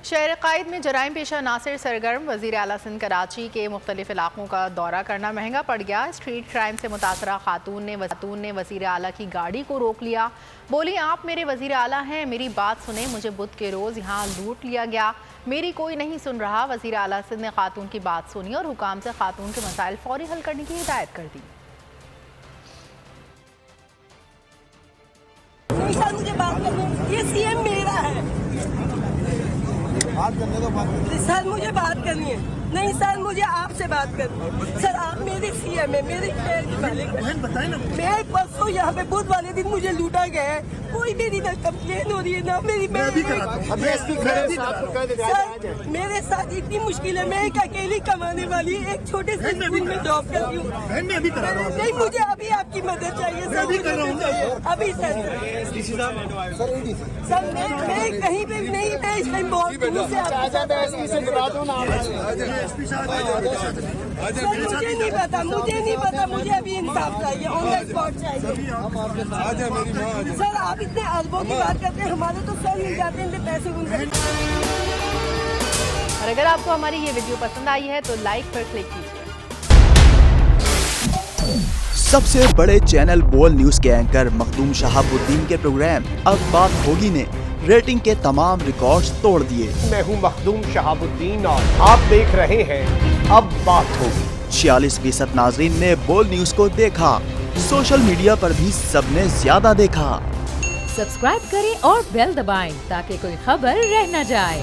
शहर कायद में जराइम पेशा नासिर सरगर्म। वज़ीर आला सिंध कराची के मुख्तलिफ इलाकों का दौरा करना महंगा पड़ गया। स्ट्रीट क्राइम से मुतासरा खातून ने वज़ीर आला की गाड़ी को रोक लिया। बोली, आप मेरे वज़ीर आला हैं, मेरी बात सुने। मुझे बुध के रोज़ यहाँ लूट लिया गया, मेरी कोई नहीं सुन रहा। वज़ीर आला सिंध ने खातून की बात सुनी और हुकाम से खातून के मसाइल फौरी हल करने की हिदायत कर दी। सर मुझे बात करनी, ये सीएम मेरा है। बात करने दो, बात करने। सर मुझे बात करनी है। नहीं सर, मुझे आपसे बात करनी है। सर आप मेरे सीएम है, मेरे शहर के मालिक हैं। बताए ना, मैं परसों यहाँ पे बुध वाले दिन मुझे लूटा गया है। कोई मेरी ना कंप्लेन हो रही है ना मेरी। सर मेरे साथ इतनी मुश्किल है। मैं एक अकेली कमाने वाली एक छोटे से स्कूल में जॉब करती हूँ। नहीं, मुझे अभी आपकी मदद चाहिए सर। अभी सर मैं कहीं पे नहीं, मैं इस टाइम बहुत दूर से मुझे नहीं पता, मुझे अभी इंसाफ चाहिए, ऑन द स्पॉट चाहिए। सर आप इतने अरबों की बात करते हैं, हमारे तो सर मिल जाते हैं पैसे उनसे। और अगर आपको हमारी ये वीडियो पसंद आई है तो लाइक पर क्लिक कीजिए। सबसे बड़े चैनल बोल न्यूज के एंकर मखदूम शहाबुद्दीन के प्रोग्राम अब बात होगी ने रेटिंग के तमाम रिकॉर्ड्स तोड़ दिए। मैं हूं मखदूम शहाबुद्दीन और आप देख रहे हैं अब बात होगी। 46% नाजरीन ने बोल न्यूज को देखा। सोशल मीडिया पर भी सबने ज्यादा देखा। सब्सक्राइब करें और बेल दबाएं ताकि कोई खबर रह न जाए।